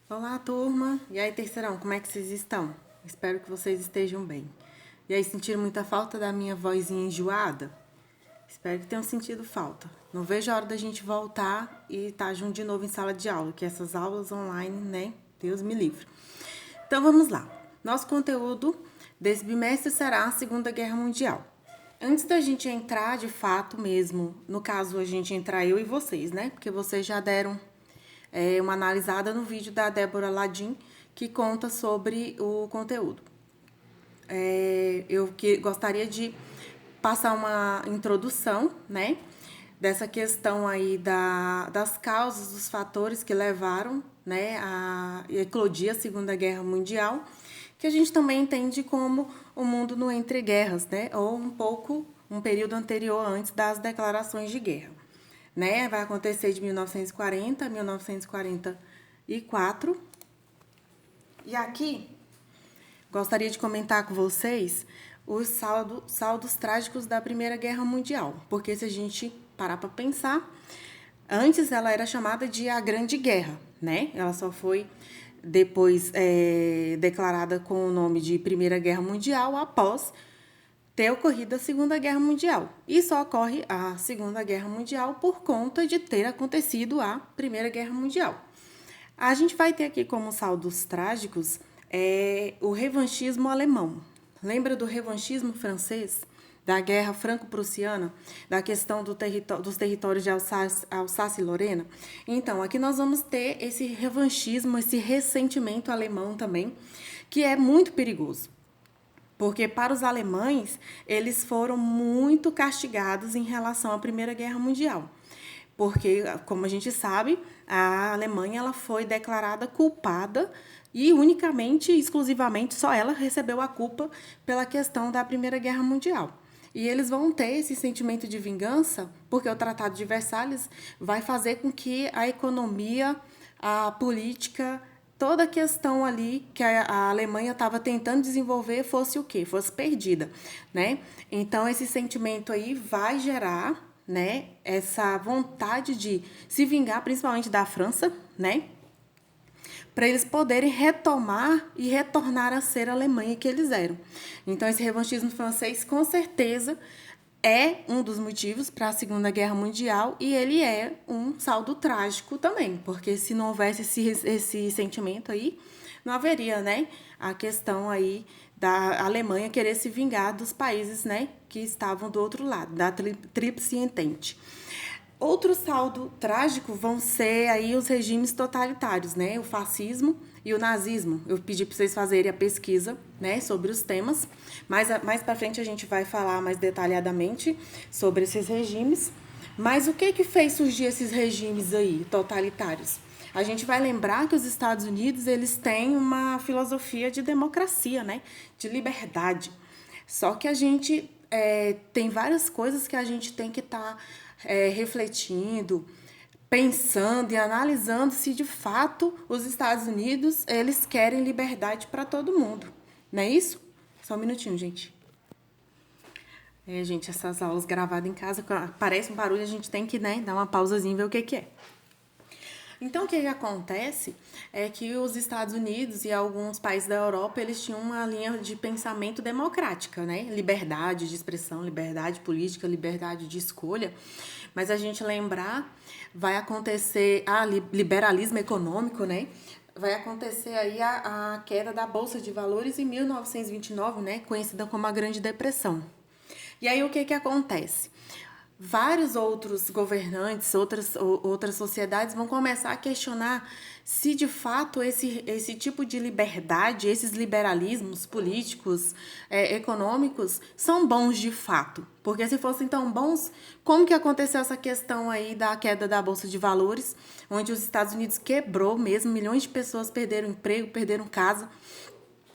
Olá, turma! E aí, terceirão, como é que vocês estão? Espero que vocês estejam bem. E aí, sentiram muita falta da minha vozinha enjoada? Espero que tenham sentido falta. Não vejo a hora da gente voltar e estar junto de novo em sala de aula, que essas aulas online, né? Deus me livre. Então, vamos lá. Nosso conteúdo desse bimestre será a Segunda Guerra Mundial. Antes da gente entrar de fato mesmo, no caso a gente entrar eu e vocês, né? Porque vocês já deram uma analisada no vídeo da Débora Ladim, que conta sobre o conteúdo. Eu gostaria de passar uma introdução, né, dessa questão aí das causas, dos fatores que levaram, né, a eclodir a Segunda Guerra Mundial, que a gente também entende como o mundo no entre guerras, né, ou um período anterior antes das declarações de guerra. Né? Vai acontecer de 1940 a 1944. E aqui gostaria de comentar com vocês os saldos trágicos da Primeira Guerra Mundial, porque se a gente parar para pensar, antes ela era chamada de a Grande Guerra, né? Ela só foi depois declarada com o nome de Primeira Guerra Mundial após ter ocorrido a Segunda Guerra Mundial. E só ocorre a Segunda Guerra Mundial por conta de ter acontecido a Primeira Guerra Mundial. A gente vai ter aqui como saldos trágicos o revanchismo alemão. Lembra do revanchismo francês? Da Guerra Franco-Prussiana? Da questão dos territórios de Alsácia e Lorena? Então, aqui nós vamos ter esse revanchismo, esse ressentimento alemão também, que é muito perigoso. Porque para os alemães, eles foram muito castigados em relação à Primeira Guerra Mundial. Porque, como a gente sabe, a Alemanha ela foi declarada culpada e unicamente, exclusivamente, só ela recebeu a culpa pela questão da Primeira Guerra Mundial. E eles vão ter esse sentimento de vingança, porque o Tratado de Versalhes vai fazer com que a economia, a política, toda a questão ali que a Alemanha estava tentando desenvolver fosse o quê? Fosse perdida, né? Então, esse sentimento aí vai gerar, né, essa vontade de se vingar, principalmente da França, né? Para eles poderem retomar e retornar a ser a Alemanha que eles eram. Então, esse revanchismo francês, com certeza, é um dos motivos para a Segunda Guerra Mundial e ele é um saldo trágico também, porque se não houvesse esse sentimento aí, não haveria, né, a questão aí da Alemanha querer se vingar dos países, né, que estavam do outro lado, da Tríplice Entente. Outro saldo trágico vão ser aí os regimes totalitários, né? O fascismo e o nazismo. Eu pedi para vocês fazerem a pesquisa, né, sobre os temas. Mais para frente a gente vai falar mais detalhadamente sobre esses regimes. Mas o que fez surgir esses regimes aí totalitários? A gente vai lembrar que os Estados Unidos eles têm uma filosofia de democracia, né? De liberdade. Só que a gente tem várias coisas que a gente tem que estar refletindo, pensando e analisando se de fato os Estados Unidos eles querem liberdade para todo mundo. Não é isso? Só um minutinho, gente. Gente, essas aulas gravadas em casa, parece um barulho, a gente tem que, né, dar uma pausazinha e ver o que é. Então, o que acontece é que os Estados Unidos e alguns países da Europa, eles tinham uma linha de pensamento democrática, né? Liberdade de expressão, liberdade política, liberdade de escolha. Mas a gente lembrar, vai acontecer liberalismo econômico, né? Vai acontecer aí a queda da Bolsa de Valores em 1929, né? Conhecida como a Grande Depressão. E aí, o que acontece? Vários outros governantes, outras sociedades vão começar a questionar se de fato esse tipo de liberdade, esses liberalismos políticos, econômicos, são bons de fato. Porque se fossem tão bons, como que aconteceu essa questão aí da queda da Bolsa de Valores, onde os Estados Unidos quebrou mesmo, milhões de pessoas perderam emprego, perderam casa,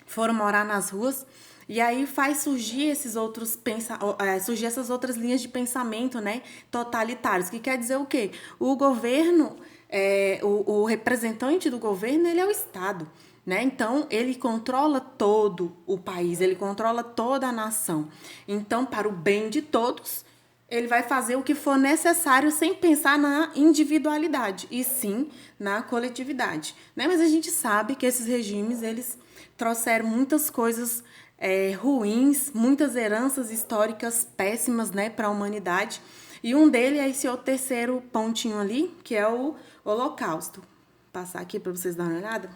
foram morar nas ruas. E aí faz surgir surgir essas outras linhas de pensamento, né, totalitários, que quer dizer o quê? O governo, o representante do governo, ele é o Estado, né? Então, ele controla todo o país, ele controla toda a nação. Então, para o bem de todos, ele vai fazer o que for necessário sem pensar na individualidade, e sim na coletividade, né? Mas a gente sabe que esses regimes, eles trouxeram muitas coisas ruins, muitas heranças históricas péssimas, né, para a humanidade. E um deles é esse outro terceiro pontinho ali, que é o Holocausto. Vou passar aqui para vocês darem uma olhada.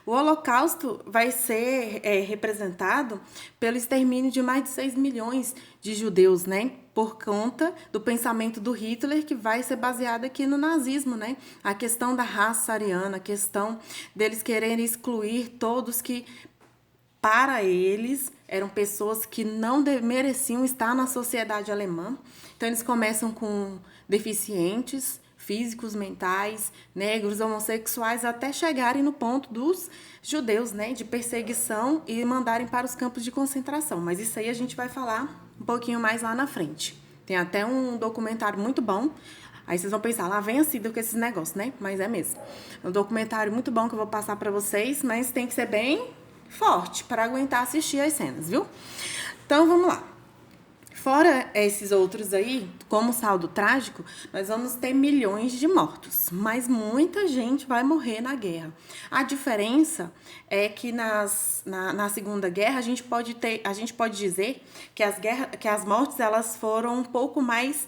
O Holocausto vai ser representado pelo extermínio de mais de 6 milhões de judeus, né? Por conta do pensamento do Hitler, que vai ser baseado aqui no nazismo, né? A questão da raça ariana, a questão deles quererem excluir todos que, para eles, eram pessoas que não mereciam estar na sociedade alemã. Então, eles começam com deficientes físicos, mentais, negros, homossexuais, até chegarem no ponto dos judeus, né, de perseguição e mandarem para os campos de concentração. Mas isso aí a gente vai falar um pouquinho mais lá na frente. Tem até um documentário muito bom. Aí vocês vão pensar, lá vem a Cida com esses negócios, né? Mas é mesmo. É um documentário muito bom que eu vou passar para vocês, mas tem que ser bem forte para aguentar assistir as cenas, viu? Então, vamos lá. Fora esses outros aí, como saldo trágico, nós vamos ter milhões de mortos, mas muita gente vai morrer na guerra. A diferença é que na Segunda Guerra a gente pode dizer que as mortes elas foram um pouco mais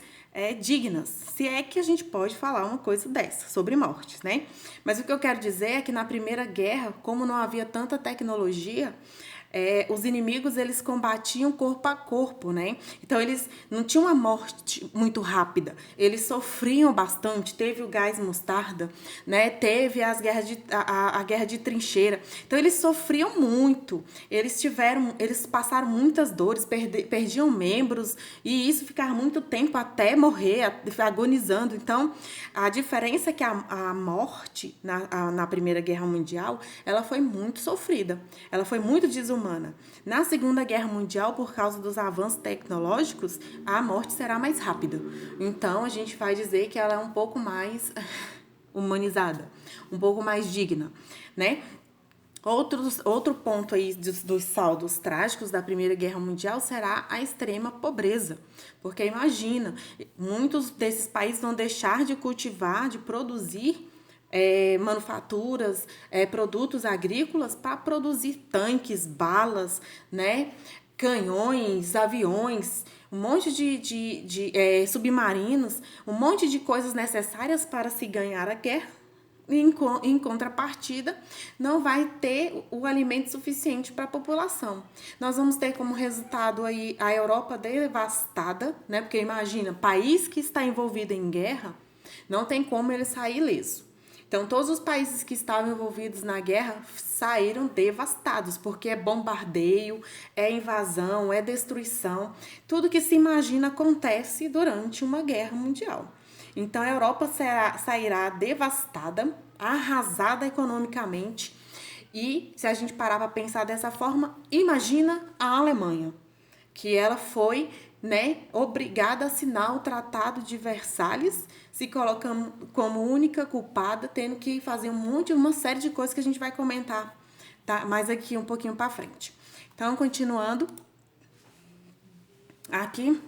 dignas, se é que a gente pode falar uma coisa dessa, sobre mortes, né? Mas o que eu quero dizer é que na Primeira Guerra, como não havia tanta tecnologia, os inimigos, eles combatiam corpo a corpo, né? Então, eles não tinham uma morte muito rápida. Eles sofriam bastante. Teve o gás mostarda, né? Teve a guerra de trincheira. Então, eles sofriam muito. Eles passaram muitas dores, perdiam membros, e isso ficava muito tempo até morrer, agonizando. Então, a diferença é que a morte na Primeira Guerra Mundial, ela foi muito sofrida. Ela foi muito desumana. Na Segunda Guerra Mundial, por causa dos avanços tecnológicos, a morte será mais rápida. Então, a gente vai dizer que ela é um pouco mais humanizada, um pouco mais digna, né? Outro ponto aí dos saldos trágicos da Primeira Guerra Mundial será a extrema pobreza. Porque imagina, muitos desses países vão deixar de cultivar, de produzir manufaturas, produtos agrícolas para produzir tanques, balas, né, canhões, aviões, um monte de submarinos, um monte de coisas necessárias para se ganhar a guerra. Em contrapartida, não vai ter o alimento suficiente para a população. Nós vamos ter como resultado aí a Europa devastada, né? Porque imagina, país que está envolvido em guerra, não tem como ele sair ileso. Então, todos os países que estavam envolvidos na guerra saíram devastados, porque é bombardeio, é invasão, é destruição. Tudo que se imagina acontece durante uma guerra mundial. Então, a Europa sairá devastada, arrasada economicamente. E, se a gente parar para pensar dessa forma, imagina a Alemanha, que ela foi, né, obrigada a assinar o Tratado de Versalhes, se colocando como única culpada, tendo que fazer uma série de coisas que a gente vai comentar, tá? Mais aqui um pouquinho para frente. Então, continuando, aqui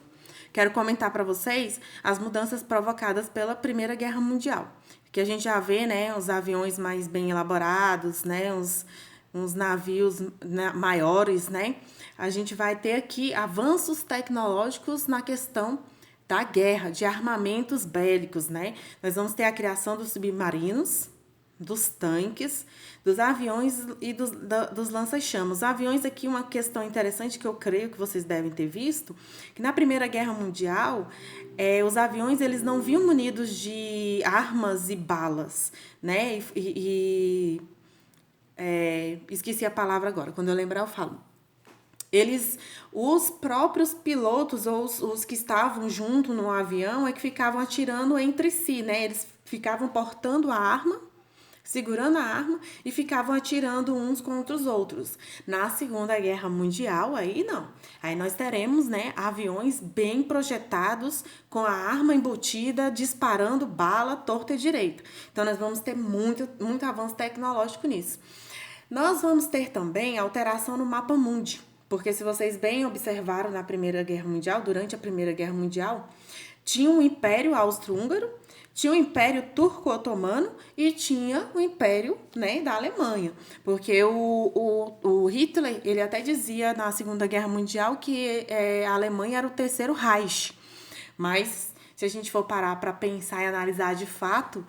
quero comentar para vocês as mudanças provocadas pela Primeira Guerra Mundial, que a gente já vê, né, os aviões mais bem elaborados, né, uns navios maiores, né? A gente vai ter aqui avanços tecnológicos na questão da guerra, de armamentos bélicos, né? Nós vamos ter a criação dos submarinos, dos tanques, dos aviões e dos lança-chamas. Os aviões aqui, uma questão interessante que eu creio que vocês devem ter visto, que na Primeira Guerra Mundial, os aviões eles não vinham munidos de armas e balas, né? Esqueci a palavra agora, quando eu lembrar eu falo. Os próprios pilotos ou os que estavam junto no avião que ficavam atirando entre si, né? Eles ficavam portando a arma, segurando a arma e ficavam atirando uns contra os outros. Na Segunda Guerra Mundial, aí não. Aí nós teremos, né, aviões bem projetados, com a arma embutida, disparando bala torta e direita. Então, nós vamos ter muito avanço tecnológico nisso. Nós vamos ter também alteração no mapa mundi, Porque se vocês bem observaram na Primeira Guerra Mundial, durante a Primeira Guerra Mundial, tinha um Império Austro-Húngaro, tinha o Império Turco-Otomano e tinha o Império, né, da Alemanha. Porque o Hitler, ele até dizia na Segunda Guerra Mundial que a Alemanha era o terceiro Reich. Mas se a gente for parar para pensar e analisar de fato,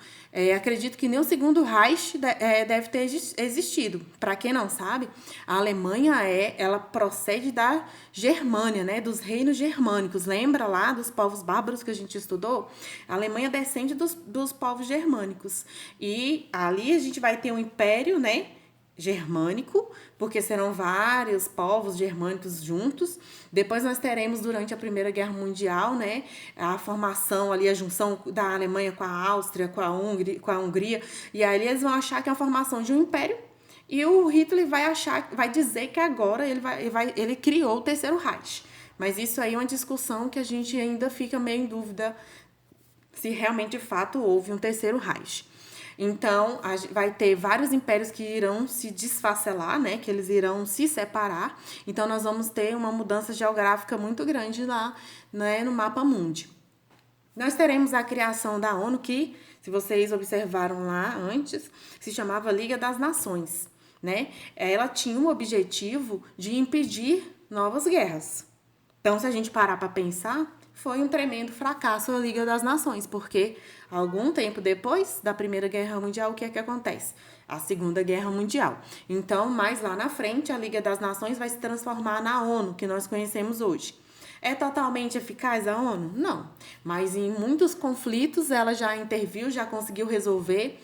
acredito que nem o segundo Reich deve ter existido. Para quem não sabe, a Alemanha ela procede da Germânia, né, dos reinos germânicos. Lembra lá dos povos bárbaros que a gente estudou? A Alemanha descende dos povos germânicos. E ali a gente vai ter um império, né, germânico, porque serão vários povos germânicos juntos. Depois nós teremos, durante a Primeira Guerra Mundial, né, a formação ali, a junção da Alemanha com a Áustria, com a Hungria, e aí eles vão achar que é a formação de um império, e o Hitler vai dizer que agora ele criou o Terceiro Reich. Mas isso aí é uma discussão que a gente ainda fica meio em dúvida se realmente, de fato, houve um Terceiro Reich. Então, vai ter vários impérios que irão se desfacelar, né? Que eles irão se separar. Então, nós vamos ter uma mudança geográfica muito grande lá, né, no mapa mundi. Nós teremos a criação da ONU, que, se vocês observaram lá antes, se chamava Liga das Nações, né? Ela tinha o objetivo de impedir novas guerras. Então, se a gente parar para pensar, foi um tremendo fracasso a Liga das Nações, porque algum tempo depois da Primeira Guerra Mundial, o que é que acontece? A Segunda Guerra Mundial. Então, mais lá na frente, a Liga das Nações vai se transformar na ONU, que nós conhecemos hoje. É totalmente eficaz a ONU? Não. Mas em muitos conflitos ela já interviu, já conseguiu resolver,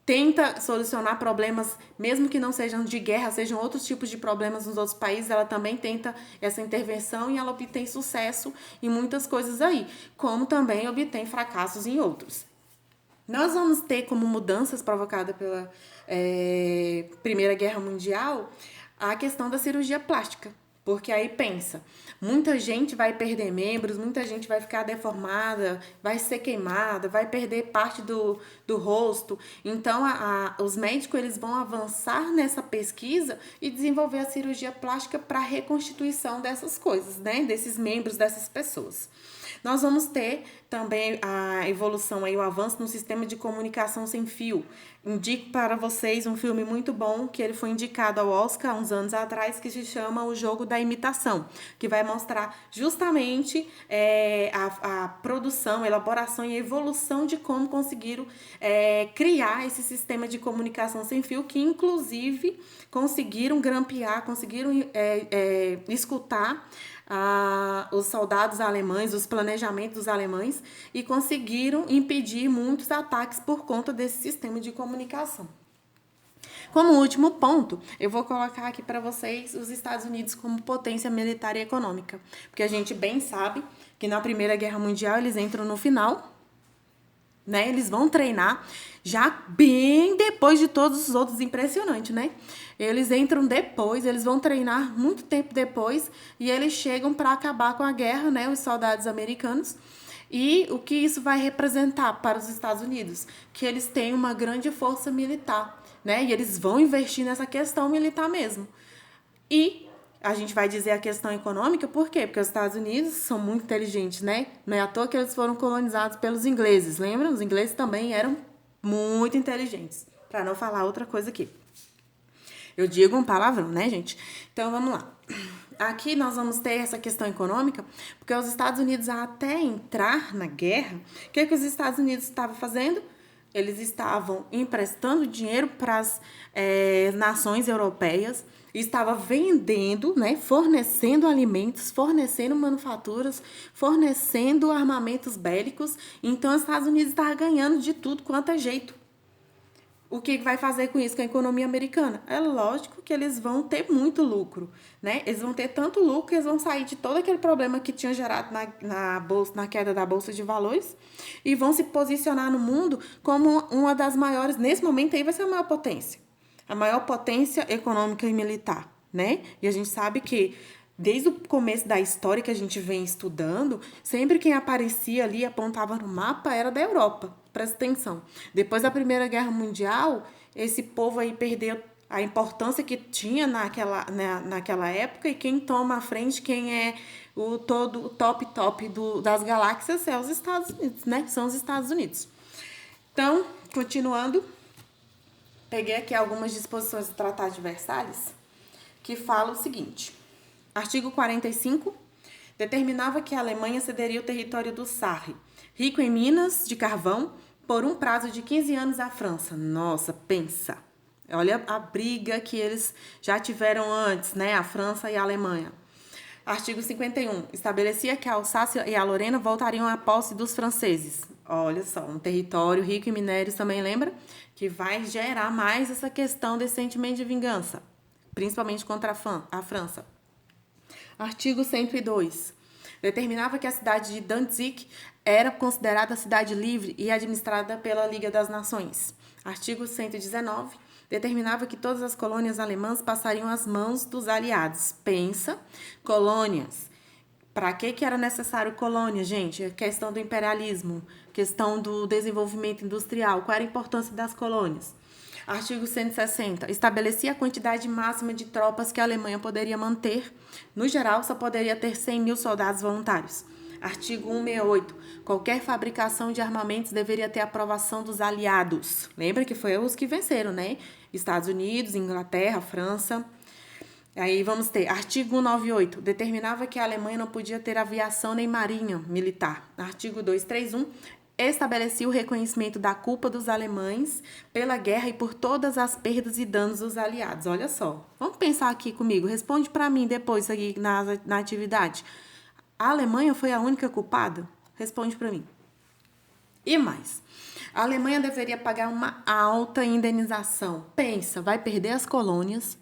tenta solucionar problemas, mesmo que não sejam de guerra, sejam outros tipos de problemas nos outros países, ela também tenta essa intervenção e ela obtém sucesso em muitas coisas aí, como também obtém fracassos em outros. Nós vamos ter como mudanças provocadas pela Primeira Guerra Mundial a questão da cirurgia plástica. Porque aí pensa, muita gente vai perder membros, muita gente vai ficar deformada, vai ser queimada, vai perder parte do rosto. Então, os médicos eles vão avançar nessa pesquisa e desenvolver a cirurgia plástica para a reconstituição dessas coisas, né? Desses membros dessas pessoas. Nós vamos ter também a evolução, aí, o avanço no sistema de comunicação sem fio. Indico para vocês um filme muito bom, que ele foi indicado ao Oscar há uns anos atrás, que se chama O Jogo da Imitação, que vai mostrar justamente a produção, elaboração e evolução de como conseguiram criar esse sistema de comunicação sem fio, que inclusive conseguiram grampear, conseguiram escutar os soldados alemães, os planejamentos dos alemães, e conseguiram impedir muitos ataques por conta desse sistema de comunicação. Como último ponto, eu vou colocar aqui para vocês os Estados Unidos como potência militar e econômica, porque a gente bem sabe que na Primeira Guerra Mundial eles entram no final, né? Eles vão treinar já bem depois de todos os outros, impressionante, né? Eles entram depois, eles vão treinar muito tempo depois e eles chegam para acabar com a guerra, né? Os soldados americanos. E o que isso vai representar para os Estados Unidos? Que eles têm uma grande força militar, né? E eles vão investir nessa questão militar mesmo. E a gente vai dizer a questão econômica, por quê? Porque os Estados Unidos são muito inteligentes, né? Não é à toa que eles foram colonizados pelos ingleses, lembram? Os ingleses também eram muito inteligentes, para não falar outra coisa aqui. Eu digo um palavrão, né, gente? Então, vamos lá. Aqui nós vamos ter essa questão econômica, porque os Estados Unidos, até entrar na guerra, o que os Estados Unidos estavam fazendo? Eles estavam emprestando dinheiro para as nações europeias, estava vendendo, né, fornecendo alimentos, fornecendo manufaturas, fornecendo armamentos bélicos. Então, os Estados Unidos estavam ganhando de tudo quanto é jeito. O que vai fazer com isso com a economia americana? É lógico que eles vão ter muito lucro, né? Eles vão ter tanto lucro que eles vão sair de todo aquele problema que tinha gerado na queda da Bolsa de Valores e vão se posicionar no mundo como uma das maiores, nesse momento aí vai ser a maior potência. A maior potência econômica e militar, né? E a gente sabe que desde o começo da história que a gente vem estudando, sempre quem aparecia ali, apontava no mapa, era da Europa. Presta atenção. Depois da Primeira Guerra Mundial, esse povo aí perdeu a importância que tinha naquela época, e quem toma a frente, quem é o top das galáxias é os Estados Unidos, né? São os Estados Unidos. Então, continuando, peguei aqui algumas disposições do Tratado de Versalhes, que fala o seguinte: artigo 45, determinava que a Alemanha cederia o território do Sarre, rico em minas de carvão, por um prazo de 15 anos à França. Nossa, pensa! Olha a briga que eles já tiveram antes, né? A França e a Alemanha. Artigo 51. Estabelecia que a Alsácia e a Lorena voltariam à posse dos franceses. Olha só, um território rico em minérios também, lembra? Que vai gerar mais essa questão desse sentimento de vingança, principalmente contra a França. Artigo 102. Determinava que a cidade de Danzig era considerada cidade livre e administrada pela Liga das Nações. Artigo 119. Determinava que todas as colônias alemãs passariam às mãos dos aliados. Pensa, colônias. Para que era necessário colônia, gente? A questão do imperialismo, questão do desenvolvimento industrial. Qual era a importância das colônias? Artigo 160. Estabelecia a quantidade máxima de tropas que a Alemanha poderia manter. No geral, só poderia ter 100 mil soldados voluntários. Artigo 168. Qualquer fabricação de armamentos deveria ter aprovação dos aliados. Lembra que foi os que venceram, né? Estados Unidos, Inglaterra, França. Aí vamos ter artigo 198. Determinava que a Alemanha não podia ter aviação nem marinha militar. Artigo 231. Estabelecia o reconhecimento da culpa dos alemães pela guerra e por todas as perdas e danos dos aliados. Olha só. Vamos pensar aqui comigo. Responde para mim depois aqui na atividade. A Alemanha foi a única culpada? Responde para mim. E mais. A Alemanha deveria pagar uma alta indenização. Pensa, vai perder as colônias,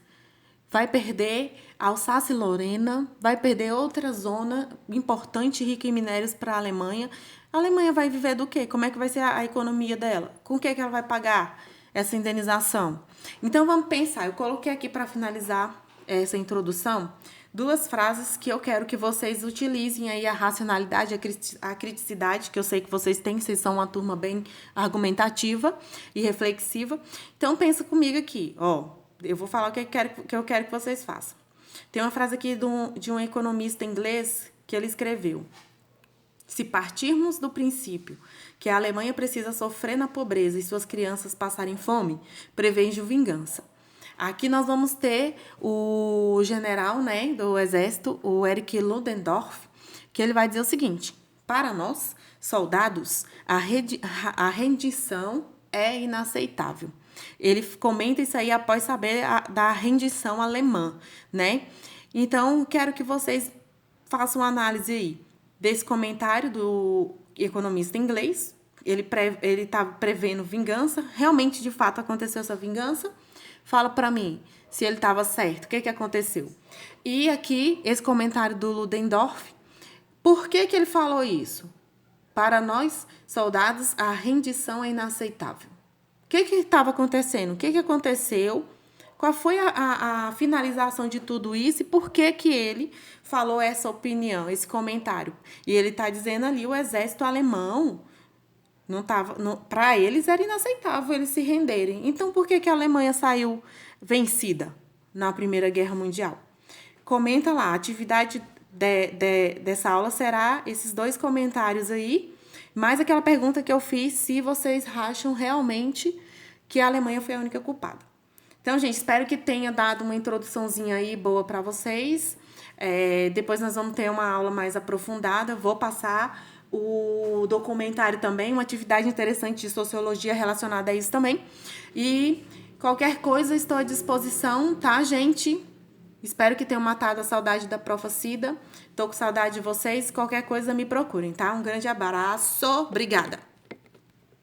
vai perder a Alsácia e Lorena, vai perder outra zona importante e rica em minérios para a Alemanha. A Alemanha vai viver do quê? Como é que vai ser a economia dela? Com o que ela vai pagar essa indenização? Então, vamos pensar. Eu coloquei aqui para finalizar essa introdução 2 frases que eu quero que vocês utilizem aí: a racionalidade, a criticidade, que eu sei que vocês têm, vocês são uma turma bem argumentativa e reflexiva. Então, pensa comigo aqui, ó. Eu vou falar o que eu quero que vocês façam. Tem uma frase aqui de um economista inglês que ele escreveu: se partirmos do princípio que a Alemanha precisa sofrer na pobreza e suas crianças passarem fome, prevejo vingança. Aqui nós vamos ter o general, né, do exército, o Erich Ludendorff, que ele vai dizer o seguinte: para nós, soldados, a rendição é inaceitável. Ele comenta isso aí após saber da rendição alemã, né? Então, quero que vocês façam uma análise aí desse comentário do economista inglês. Ele está prevendo vingança. Realmente, de fato, aconteceu essa vingança? Fala para mim se ele estava certo. O que aconteceu? E aqui, esse comentário do Ludendorff. Por que ele falou isso? Para nós, soldados, a rendição é inaceitável. O que estava acontecendo? O que aconteceu? Qual foi a finalização de tudo isso e por que ele falou essa opinião, esse comentário? E ele está dizendo ali: o exército alemão, para eles era inaceitável eles se renderem. Então, por que a Alemanha saiu vencida na Primeira Guerra Mundial? Comenta lá. A atividade dessa aula será esses 2 comentários aí, mais aquela pergunta que eu fiz, se vocês acham realmente que a Alemanha foi a única culpada. Então, gente, espero que tenha dado uma introduçãozinha aí boa para vocês. Depois nós vamos ter uma aula mais aprofundada. Vou passar o documentário também, uma atividade interessante de sociologia relacionada a isso também. E qualquer coisa, estou à disposição, tá, gente? Espero que tenham matado a saudade da Profa. Cida. Tô com saudade de vocês. Qualquer coisa, me procurem, tá? Um grande abraço. Obrigada!